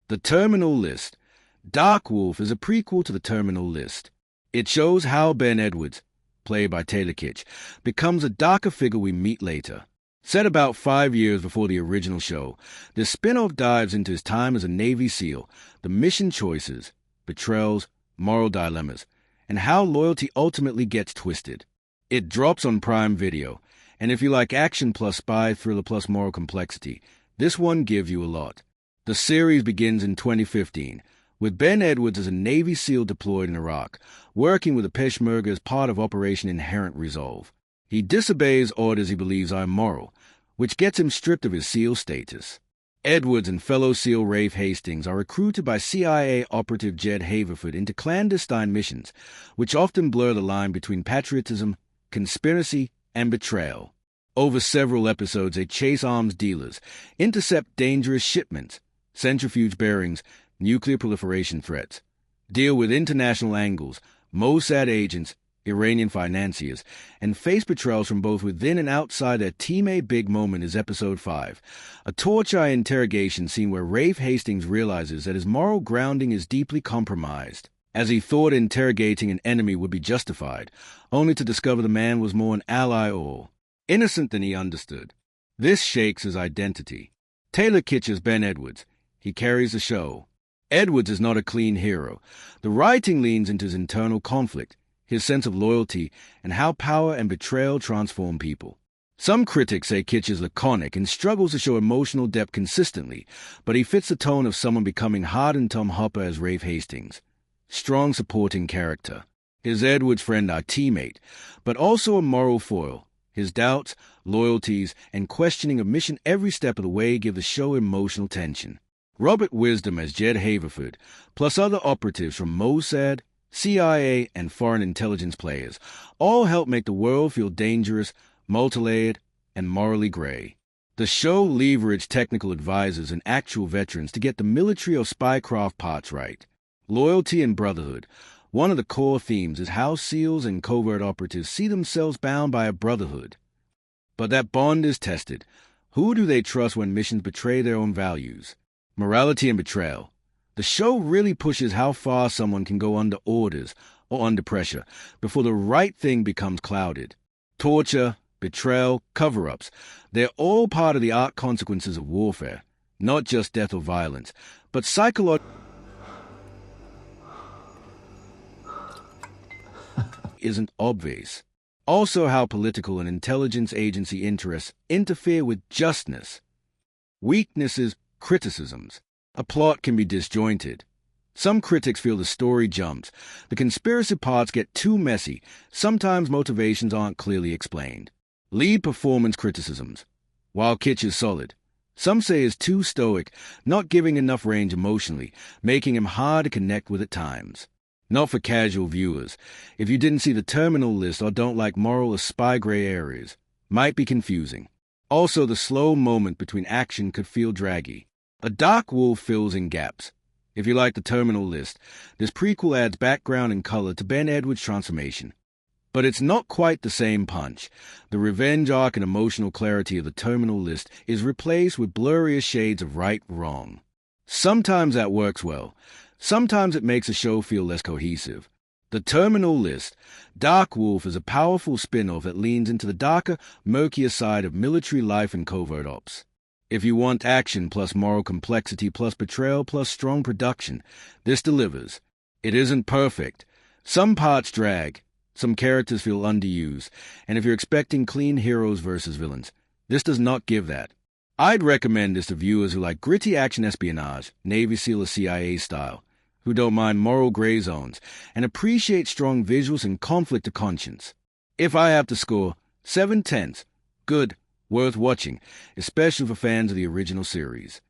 The Terminal List. Dark Wolf is a prequel to The Terminal List. It shows how Ben Edwards, played by Taylor Kitsch, becomes a darker figure we meet later. Set about 5 years before the original show, this spin-off dives into his time as a Navy SEAL, the mission choices, betrayals, moral dilemmas, and how loyalty ultimately gets twisted. It drops on Prime Video, and if you like action plus spy thriller plus moral complexity, this one gives you a lot. The series begins in 2015, with Ben Edwards as a Navy SEAL deployed in Iraq, working with the Peshmerga as part of Operation Inherent Resolve. He disobeys orders he believes are immoral, which gets him stripped of his SEAL status. Edwards and fellow SEAL Rafe Hastings are recruited by CIA operative Jed Haverford into clandestine missions, which often blur the line between patriotism, conspiracy, and betrayal. Over several episodes, they chase arms dealers, intercept dangerous shipments, centrifuge bearings, nuclear proliferation threats, deal with international angles, Mossad agents, Iranian financiers, and face betrayals from both within and outside their team. A big moment is Episode 5, a torture interrogation scene where Rafe Hastings realizes that his moral grounding is deeply compromised, as he thought interrogating an enemy would be justified, only to discover the man was more an ally or innocent than he understood. This shakes his identity. Taylor Kitsch as Ben Edwards. He carries the show. Edwards is not a clean hero. The writing leans into his internal conflict, his sense of loyalty, and how power and betrayal transform people. Some critics say Kitsch is laconic and struggles to show emotional depth consistently, but he fits the tone of someone becoming hardened Tom Hopper as Rafe Hastings. Strong supporting character. His Edwards friend our teammate, but also a moral foil. His doubts, loyalties, and questioning of mission every step of the way give the show emotional tension. Robert Wisdom as Jed Haverford, plus other operatives from Mossad, CIA, and foreign intelligence players, all help make the world feel dangerous, multilayered, and morally gray. The show leveraged technical advisors and actual veterans to get the military or spycraft parts right. Loyalty and brotherhood. One of the core themes is how SEALs and covert operatives see themselves bound by a brotherhood. But that bond is tested. Who do they trust when missions betray their own values? Morality and betrayal. The show really pushes how far someone can go under orders or under pressure before the right thing becomes clouded. Torture, betrayal, cover-ups, they're all part of the arc consequences of warfare, not just death or violence, but psychological isn't obvious. Also how political and intelligence agency interests interfere with justness. Weaknesses, criticisms. A plot can be disjointed. Some critics feel the story jumps. The conspiracy parts get too messy. Sometimes motivations aren't clearly explained. Lead performance criticisms. While Kitsch is solid, some say is too stoic, not giving enough range emotionally, making him hard to connect with at times. Not for casual viewers. If you didn't see The Terminal List or don't like moral or spy gray areas, might be confusing. Also, the slow moment between action could feel draggy. A Dark Wolf fills in gaps. If you like The Terminal List, this prequel adds background and color to Ben Edwards' transformation. But it's not quite the same punch. The revenge arc and emotional clarity of The Terminal List is replaced with blurrier shades of right-wrong. Sometimes that works well. Sometimes it makes a show feel less cohesive. The Terminal List. Dark Wolf is a powerful spin-off that leans into the darker, murkier side of military life and covert ops. If you want action plus moral complexity plus betrayal plus strong production, this delivers. It isn't perfect. Some parts drag, some characters feel underused, and if you're expecting clean heroes versus villains, this does not give that. I'd recommend this to viewers who like gritty action espionage, Navy SEAL or CIA style, who don't mind moral gray zones, and appreciate strong visuals and conflict of conscience. If I have to score, 7/10. Good, worth watching, especially for fans of the original series.